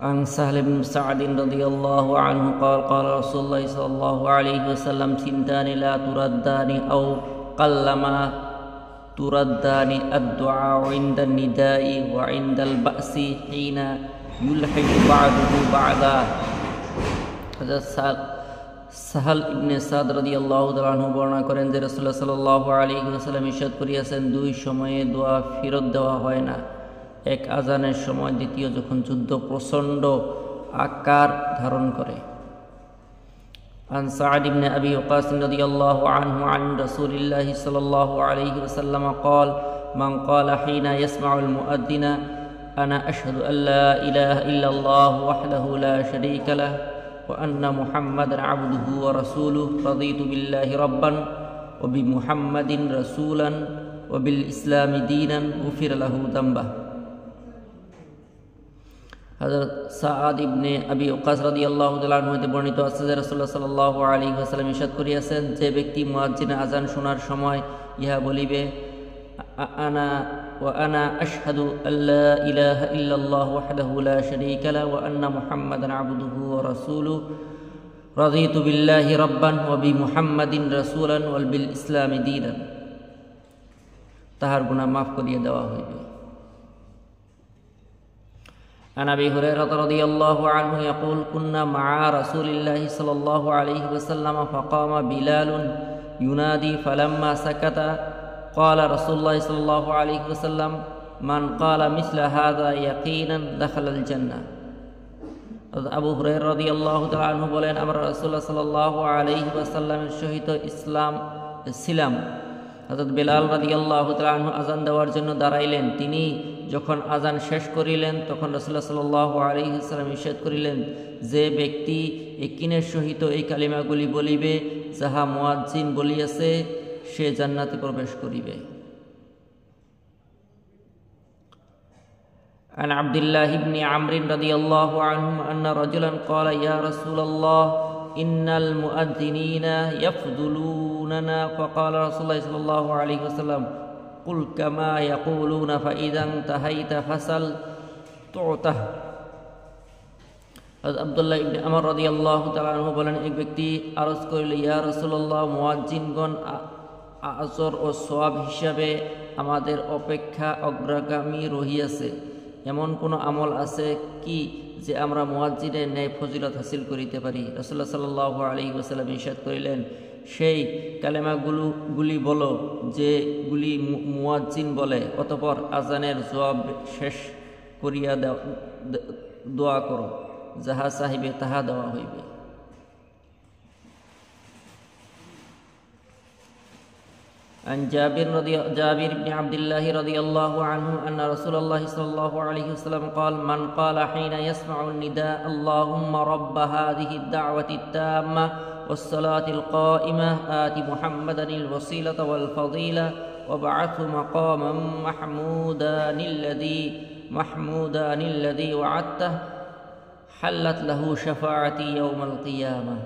عن سهل بن سعد رضي الله عنه قال قال رسول الله صلى الله عليه وسلم ثنتان لا تردان أو قلما تردان الدعاء عند النداء وعند البأس حين يلحق بعضه بعضا. সাহাল ইবনে সাদ রাদিয়াল্লাহু তাআলা আনহু বর্ণনা করেন যে রাসূলুল্লাহ সাল্লাল্লাহু আলাইহি ওয়াসাল্লাম ইরশাদ করিয়াছেন, দুই সময়ে দোয়া ফেরত দেওয়া হয় না, এক আজানের সময়, দ্বিতীয় যখন যুদ্ধ প্রচণ্ড আকার ধারণ করে। عن سعد بن أبي وقاص رضي الله عنه عن رسول الله صلى الله عليه وسلم قال من قال حين يسمع المؤذن أنا أشهد أن لا إله إلا الله وحده لا شريك له وأن محمدا عبده ورسوله رضيت بالله ربا وبمحمد رسولا وبالإسلام دينا غفر له ذنبه. হযরত সাআদ ইবনে আবি ওয়াক্কাস রাদিয়াল্লাহু তাআলা আনহু হতে বর্ণিত আছে যে রাসূলুল্লাহ সাল্লাল্লাহু আলাইহি ওয়াসাল্লাম ইরশাদ করিয়াছেন, যে ব্যক্তি মুয়াজ্জিনের আযান শোনার সময় ইহা বলিবে, আনা আশহাদু আল্লা ইলাহা ইল্লাল্লাহু ওয়াহদাহু লা শারীকা লাহু ওয়া আন্না মুহাম্মাদান আবদুহু ওয়া রাসূলুহু রাদিতু বিল্লাহি রাব্বান ওয়া বিমুহাম্মাদিন রাসূলান ওয়া বিল ইসলামি দীনান, তাহার গুনাহ মাফ করিয়া দেওয়া হইবে। عن أبي هريرة رضي الله عنه يقول كنا مع رسول الله صلى الله عليه وسلم فقام بلال ينادي فلما سكت قال رسول الله صلى الله عليه وسلم من قال مثل هذا يقينا دخل الجنة. আবু হুরায়রা রাদিয়াল্লাহু তাআলা আনহু বলেন, আমরা রাসূলুল্লাহ সাল্লাল্লাহু আলাইহি ওয়াসাল্লামের সহিত ছিলাম। হযরত বেলাল রাদিয়াল্লাহু তাআলা আনহু আযান দেওয়ার জন্য দাঁড়াইলেন। তিনি যখন আযান শেষ করিলেন তখন রাসূলুল্লাহ সাল্লাল্লাহু আলাইহি ওয়াসাল্লাম ইরশাদ করিলেন, যে ব্যক্তি ইয়াকিনের সহিত এই কালিমাগুলি বলিবে যাহা মুয়াজ্জিন বলিয়াছে, সে জান্নাতে প্রবেশ করিবে। عن عبد الله بن عمرو رضي الله عنه أن رجلا قال يا رسول الله إن المؤذنين يفضلوننا، فقال رسول الله صلى الله عليه وسلم قل كما يقولون فإذا انتهيت فسل تعطه. আব্দুল্লাহ ইবনে আমর রাদিয়াল্লাহু তাআলা আনহু বলেন, এক ব্যক্তি আরজ করিল, ইয়া রাসূলুল্লাহ, মুয়াজ্জিনগণ আজর ও সওয়াব হিসাবে আমাদের অপেক্ষা অগ্রগামী রহিয়াছে, এমন কোন আমল আছে কি যে আমরা মুয়াজ্জিনের ন্যায় ফজিলত হাসিল করিতে পারি? রাসূলুল্লাহ সাল্লাল্লাহু আলাইহি ওয়াসাল্লাম ইরশাদ করিলেন, সেই কালেমাগুলি বলো যেগুলি মুয়াজ্জিন বলে, অতঃপর আজানের জবাব শেষ করিয়া দোয়া করো, যাহা চাহিবে তাহা দেওয়া হইবে। عن جابر بن عبد الله رضي الله عنه أن رسول الله صلى الله عليه وسلم قال من قال حين يسمع النداء اللهم رب هذه الدعوة التامة والصلاة القائمة آت محمدا الوسيلة والفضيلة وابعثه مقاما محمودا الذي وعدته حلت له شفاعتي يوم القيامة.